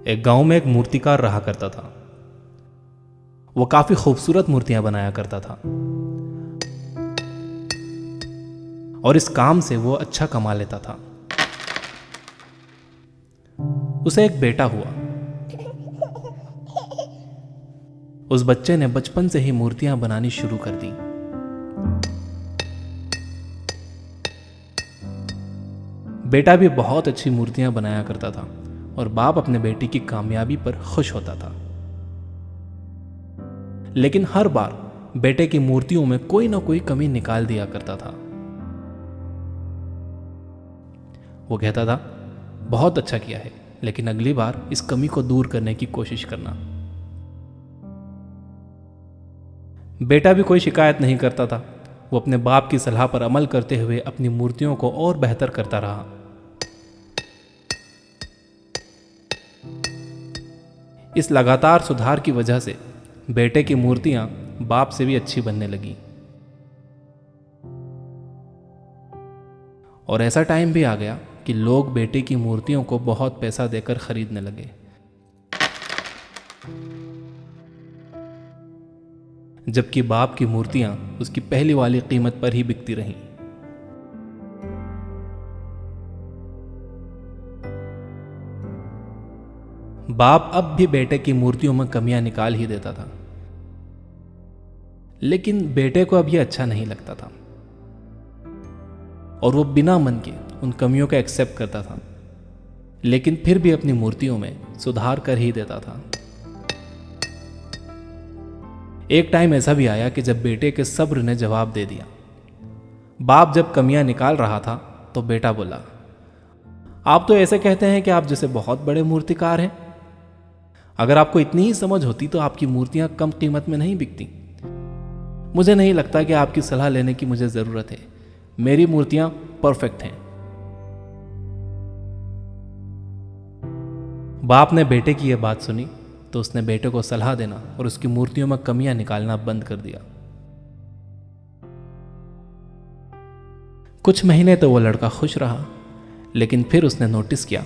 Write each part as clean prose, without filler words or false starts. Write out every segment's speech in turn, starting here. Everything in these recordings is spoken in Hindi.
एक गांव में एक मूर्तिकार रहा करता था। वो काफी खूबसूरत मूर्तियां बनाया करता था और इस काम से वो अच्छा कमा लेता था। उसे एक बेटा हुआ। उस बच्चे ने बचपन से ही मूर्तियां बनानी शुरू कर दी। बेटा भी बहुत अच्छी मूर्तियां बनाया करता था और बाप अपने बेटे की कामयाबी पर खुश होता था। लेकिन हर बार बेटे की मूर्तियों में कोई ना कोई कमी निकाल दिया करता था। वो कहता था, बहुत अच्छा किया है, लेकिन अगली बार इस कमी को दूर करने की कोशिश करना। बेटा भी कोई शिकायत नहीं करता था। वो अपने बाप की सलाह पर अमल करते हुए अपनी मूर्तियों को और बेहतर करता रहा। इस लगातार सुधार की वजह से बेटे की मूर्तियां बाप से भी अच्छी बनने लगी। और ऐसा टाइम भी आ गया कि लोग बेटे की मूर्तियों को बहुत पैसा देकर खरीदने लगे। जबकि बाप की मूर्तियां उसकी पहली वाली कीमत पर ही बिकती रहीं। बाप अब भी बेटे की मूर्तियों में कमियां निकाल ही देता था, लेकिन बेटे को अब यह अच्छा नहीं लगता था और वो बिना मन के उन कमियों को एक्सेप्ट करता था, लेकिन फिर भी अपनी मूर्तियों में सुधार कर ही देता था। एक टाइम ऐसा भी आया कि जब बेटे के सब्र ने जवाब दे दिया। बाप जब कमियां निकाल रहा था तो बेटा बोला, आप तो ऐसे कहते हैं कि आप जैसे बहुत बड़े मूर्तिकार हैं। अगर आपको इतनी ही समझ होती तो आपकी मूर्तियां कम कीमत में नहीं बिकती। मुझे नहीं लगता कि आपकी सलाह लेने की मुझे जरूरत है। मेरी मूर्तियां परफेक्ट हैं। बाप ने बेटे की यह बात सुनी तो उसने बेटे को सलाह देना और उसकी मूर्तियों में कमियां निकालना बंद कर दिया। कुछ महीने तो वो लड़का खुश रहा, लेकिन फिर उसने नोटिस किया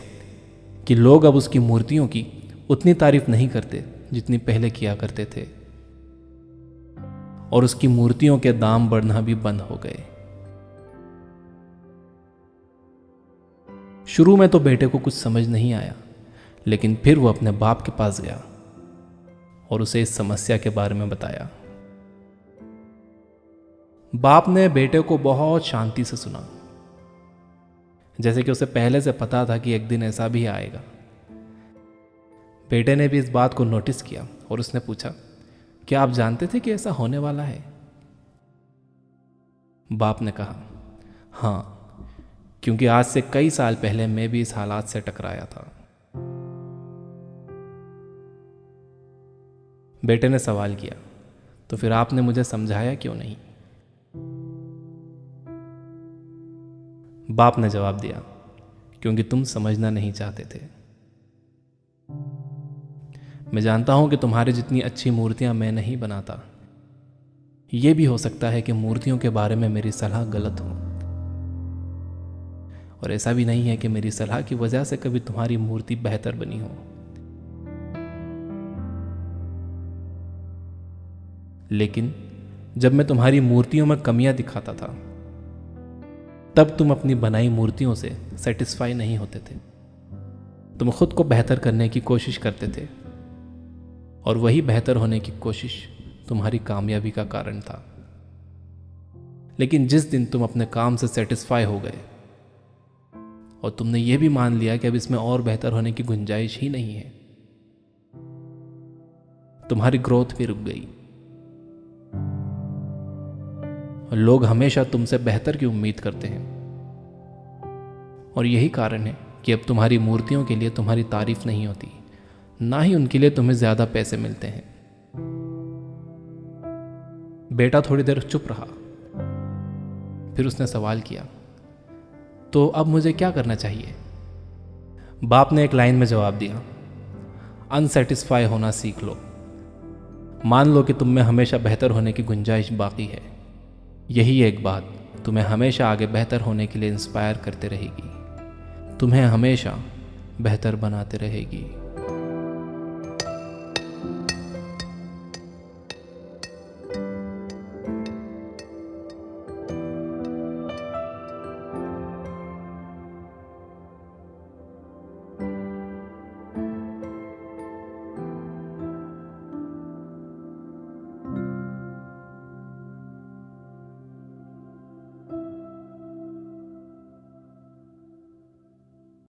कि लोग अब उसकी मूर्तियों की उतनी तारीफ नहीं करते जितनी पहले किया करते थे और उसकी मूर्तियों के दाम बढ़ना भी बंद हो गए। शुरू में तो बेटे को कुछ समझ नहीं आया, लेकिन फिर वो अपने बाप के पास गया और उसे इस समस्या के बारे में बताया। बाप ने बेटे को बहुत शांति से सुना, जैसे कि उसे पहले से पता था कि एक दिन ऐसा भी आएगा। बेटे ने भी इस बात को नोटिस किया और उसने पूछा, क्या आप जानते थे कि ऐसा होने वाला है? बाप ने कहा, हाँ, क्योंकि आज से कई साल पहले मैं भी इस हालात से टकराया था। बेटे ने सवाल किया, तो फिर आपने मुझे समझाया क्यों नहीं? बाप ने जवाब दिया, क्योंकि तुम समझना नहीं चाहते थे। मैं जानता हूं कि तुम्हारी जितनी अच्छी मूर्तियां मैं नहीं बनाता। यह भी हो सकता है कि मूर्तियों के बारे में मेरी सलाह गलत हो, और ऐसा भी नहीं है कि मेरी सलाह की वजह से कभी तुम्हारी मूर्ति बेहतर बनी हो। लेकिन जब मैं तुम्हारी मूर्तियों में कमियां दिखाता था, तब तुम अपनी बनाई मूर्तियों से सेटिस्फाई नहीं होते थे। तुम खुद को बेहतर करने की कोशिश करते थे और वही बेहतर होने की कोशिश तुम्हारी कामयाबी का कारण था। लेकिन जिस दिन तुम अपने काम से सेटिस्फाई हो गए और तुमने यह भी मान लिया कि अब इसमें और बेहतर होने की गुंजाइश ही नहीं है, तुम्हारी ग्रोथ भी रुक गई। और लोग हमेशा तुमसे बेहतर की उम्मीद करते हैं, और यही कारण है कि अब तुम्हारी मूर्तियों के लिए तुम्हारी तारीफ नहीं होती, ना ही उनके लिए तुम्हें ज्यादा पैसे मिलते हैं। बेटा थोड़ी देर चुप रहा, फिर उसने सवाल किया, तो अब मुझे क्या करना चाहिए? बाप ने एक लाइन में जवाब दिया, अनसेटिस्फाई होना सीख लो। मान लो कि तुम में हमेशा बेहतर होने की गुंजाइश बाकी है। यही एक बात तुम्हें हमेशा आगे बेहतर होने के लिए इंस्पायर करते रहेगी, तुम्हें हमेशा बेहतर बनाते रहेगी।